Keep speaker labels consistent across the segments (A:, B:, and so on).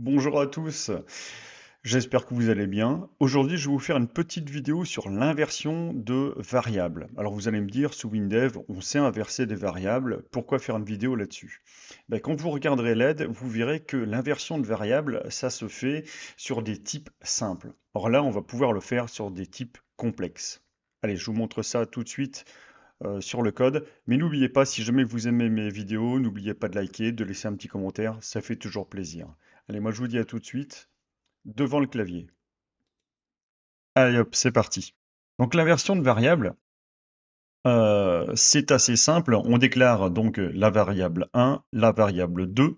A: Bonjour à tous, j'espère que vous allez bien. Aujourd'hui, je vais vous faire une petite vidéo sur l'inversion de variables. Alors vous allez me dire, sous WinDev, on sait inverser des variables, pourquoi faire une vidéo là-dessus? Ben, quand vous regarderez l'aide, vous verrez que l'inversion de variables, ça se fait sur des types simples. Or là, on va pouvoir le faire sur des types complexes. Allez, je vous montre ça tout de suite sur le code. Mais n'oubliez pas, si jamais vous aimez mes vidéos, n'oubliez pas de liker, de laisser un petit commentaire, ça fait toujours plaisir. Allez, moi je vous dis à tout de suite, devant le clavier. Allez hop, c'est parti. Donc l'inversion de variable, c'est assez simple. On déclare donc la variable 1, la variable 2.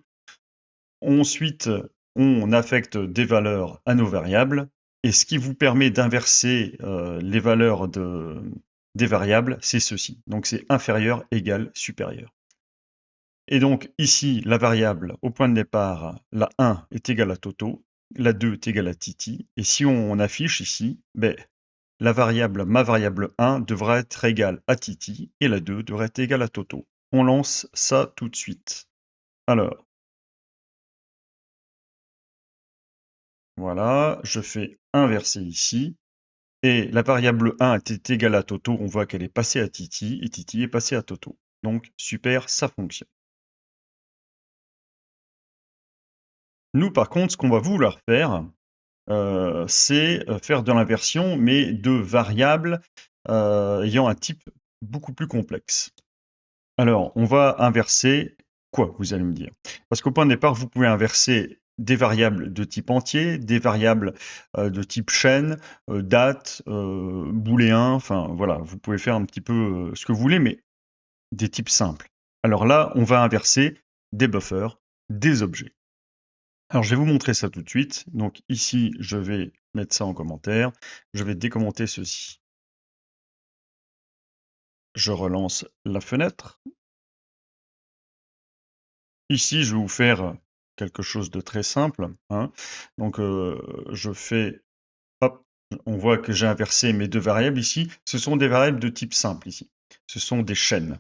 A: Ensuite, on affecte des valeurs à nos variables. Et ce qui vous permet d'inverser les valeurs des variables, c'est ceci. Donc c'est inférieur, égal, supérieur. Et donc ici, la variable au point de départ, la 1 est égale à Toto, la 2 est égale à Titi. Et si on affiche ici, ben, la variable, ma variable 1 devra être égale à Titi et la 2 devrait être égale à Toto. On lance ça tout de suite. Alors, voilà, je fais inverser ici. Et la variable 1 était égale à Toto, on voit qu'elle est passée à Titi et Titi est passé à Toto. Donc super, ça fonctionne. Nous, par contre, ce qu'on va vouloir faire, c'est faire de l'inversion, mais de variables ayant un type beaucoup plus complexe. Alors, on va inverser quoi, vous allez me dire? Parce qu'au point de départ, vous pouvez inverser des variables de type entier, des variables de type chaîne, date, booléen, enfin voilà, vous pouvez faire un petit peu ce que vous voulez, mais des types simples. Alors là, on va inverser des buffers, des objets. Alors, je vais vous montrer ça tout de suite. Donc ici, je vais mettre ça en commentaire. Je vais décommenter ceci. Je relance la fenêtre. Ici, je vais vous faire quelque chose de très simple, hein. Donc, je fais, hop, on voit que j'ai inversé mes deux variables ici. Ce sont des variables de type simple ici. Ce sont des chaînes.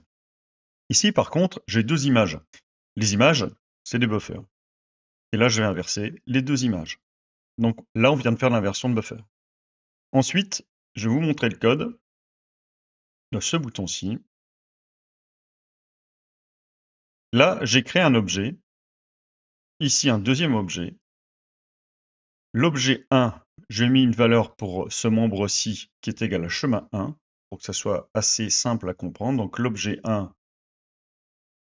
A: Ici, par contre, j'ai deux images. Les images, c'est des buffers. Et là, je vais inverser les deux images. Donc là, on vient de faire l'inversion de buffer. Ensuite, je vais vous montrer le code de ce bouton-ci. Là, j'ai créé un objet. Ici, un deuxième objet. L'objet 1, j'ai mis une valeur pour ce membre-ci qui est égal à chemin 1, pour que ça soit assez simple à comprendre. Donc l'objet 1,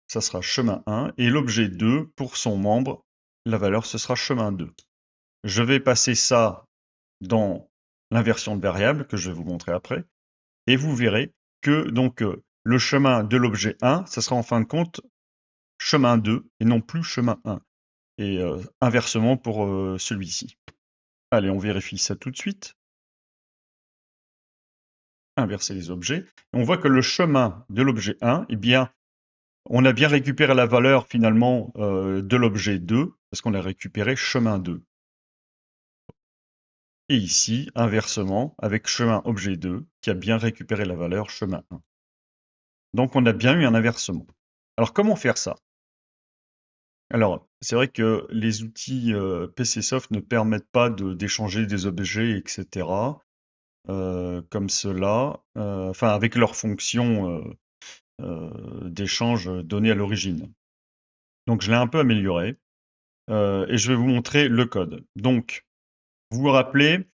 A: ça sera chemin 1, et l'objet 2, pour son membre, la valeur, ce sera chemin 2. Je vais passer ça dans l'inversion de variable, que je vais vous montrer après, et vous verrez que donc le chemin de l'objet 1, ça sera en fin de compte chemin 2, et non plus chemin 1. Et inversement pour celui-ci. Allez, on vérifie ça tout de suite. Inverser les objets. On voit que le chemin de l'objet 1, eh bien, on a bien récupéré la valeur finalement de l'objet 2, parce qu'on a récupéré chemin 2. Et ici, inversement, avec chemin objet 2, qui a bien récupéré la valeur chemin 1. Donc on a bien eu un inversement. Alors comment faire ça? Alors, c'est vrai que les outils PCsoft ne permettent pas d'échanger des objets, etc. Comme cela, enfin avec leur fonction d'échange donnée à l'origine. Donc je l'ai un peu amélioré et je vais vous montrer le code. Donc, vous vous rappelez,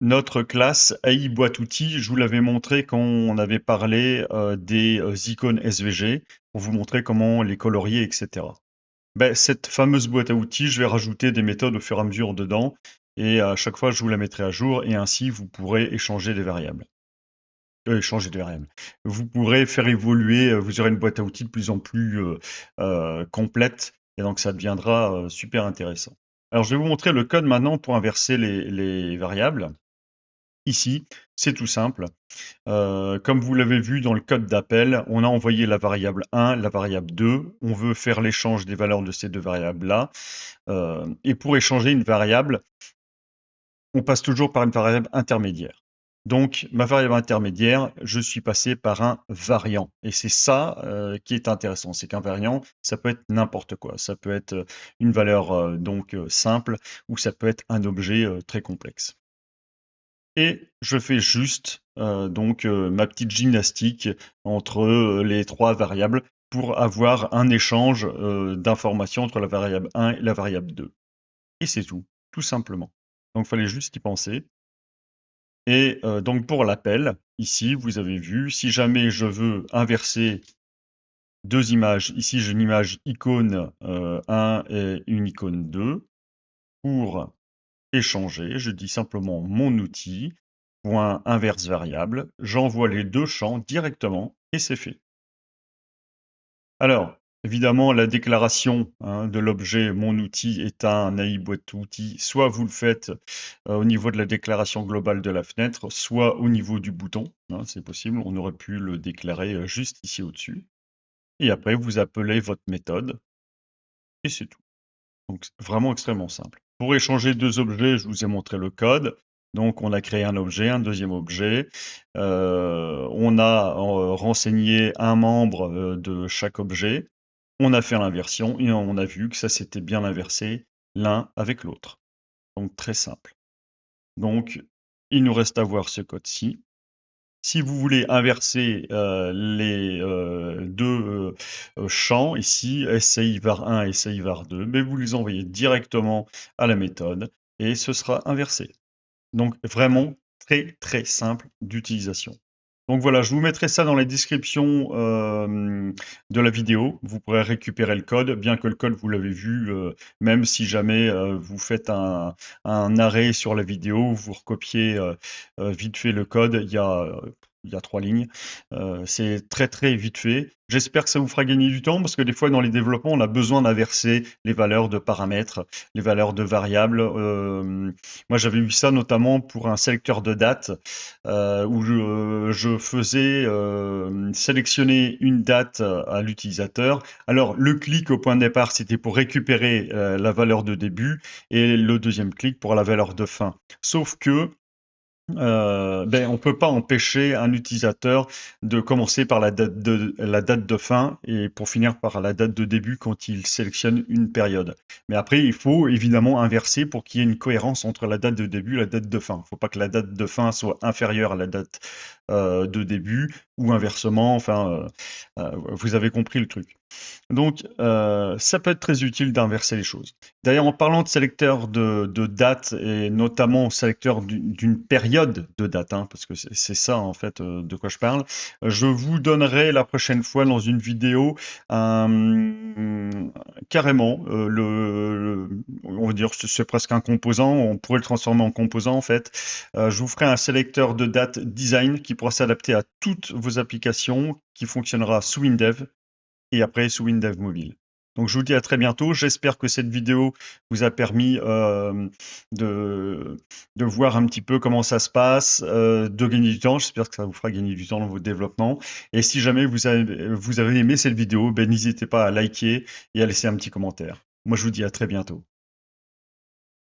A: notre classe AI boîte outils, je vous l'avais montré quand on avait parlé des icônes SVG pour vous montrer comment les colorier, etc. Ben, cette fameuse boîte à outils, je vais rajouter des méthodes au fur et à mesure dedans et à chaque fois je vous la mettrai à jour et ainsi vous pourrez échanger des variables. Changer de variable. Vous pourrez faire évoluer, vous aurez une boîte à outils de plus en plus complète et donc ça deviendra super intéressant. Alors je vais vous montrer le code maintenant pour inverser les variables. Ici, c'est tout simple. Comme vous l'avez vu dans le code d'appel, on a envoyé la variable 1, la variable 2. On veut faire l'échange des valeurs de ces deux variables-là. Et pour échanger une variable, on passe toujours par une variable intermédiaire. Donc, ma variable intermédiaire, je suis passé par un variant. Et c'est ça qui est intéressant, c'est qu'un variant, ça peut être n'importe quoi. Ça peut être une valeur simple, ou ça peut être un objet très complexe. Et je fais juste ma petite gymnastique entre les trois variables pour avoir un échange d'informations entre la variable 1 et la variable 2. Et c'est tout simplement. Donc, il fallait juste y penser. Et donc pour l'appel, ici, vous avez vu, si jamais je veux inverser deux images, ici j'ai une image icône 1 et une icône 2. Pour échanger, je dis simplement mon outil, point inverse variable, j'envoie les deux champs directement et c'est fait. Alors, évidemment, la déclaration de l'objet mon outil est un AI boîte outil. Soit vous le faites au niveau de la déclaration globale de la fenêtre, soit au niveau du bouton. C'est possible, on aurait pu le déclarer juste ici au-dessus. Et après, vous appelez votre méthode et c'est tout. Donc, vraiment extrêmement simple. Pour échanger deux objets, je vous ai montré le code. Donc, on a créé un objet, un deuxième objet. On a renseigné un membre de chaque objet. On a fait l'inversion et on a vu que ça s'était bien inversé l'un avec l'autre. Donc, très simple. Donc, il nous reste à voir ce code-ci. Si vous voulez inverser les deux champs ici, SCI var 1 et SCI var 2, mais vous les envoyez directement à la méthode et ce sera inversé. Donc vraiment très très simple d'utilisation. Donc voilà, je vous mettrai ça dans la description de la vidéo. Vous pourrez récupérer le code, bien que le code, vous l'avez vu, même si jamais vous faites un arrêt sur la vidéo, vous recopiez vite fait le code, il y a 3 lignes. C'est très très vite fait. J'espère que ça vous fera gagner du temps, parce que des fois dans les développements, on a besoin d'inverser les valeurs de paramètres, les valeurs de variables. Moi, j'avais vu ça notamment pour un sélecteur de date où je faisais sélectionner une date à l'utilisateur. Alors, le clic au point de départ, c'était pour récupérer la valeur de début et le deuxième clic pour la valeur de fin. Sauf que on ne peut pas empêcher un utilisateur de commencer par la date de fin et pour finir par la date de début quand il sélectionne une période. Mais après, il faut évidemment inverser pour qu'il y ait une cohérence entre la date de début et la date de fin. Il ne faut pas que la date de fin soit inférieure à la date de début ou inversement. Enfin, vous avez compris le truc. Donc, ça peut être très utile d'inverser les choses. D'ailleurs, en parlant de sélecteur de date, et notamment sélecteur d'une période de date, parce que c'est ça en fait de quoi je parle, je vous donnerai la prochaine fois dans une vidéo carrément, on va dire c'est presque un composant, on pourrait le transformer en composant en fait. Je vous ferai un sélecteur de date design qui pourra s'adapter à toutes vos applications, qui fonctionnera sous WinDev et après sous WinDev Mobile. Donc je vous dis à très bientôt. J'espère que cette vidéo vous a permis de voir un petit peu comment ça se passe, de gagner du temps. J'espère que ça vous fera gagner du temps dans votre développement. Et si jamais vous avez aimé cette vidéo, n'hésitez pas à liker et à laisser un petit commentaire. Moi je vous dis à très bientôt.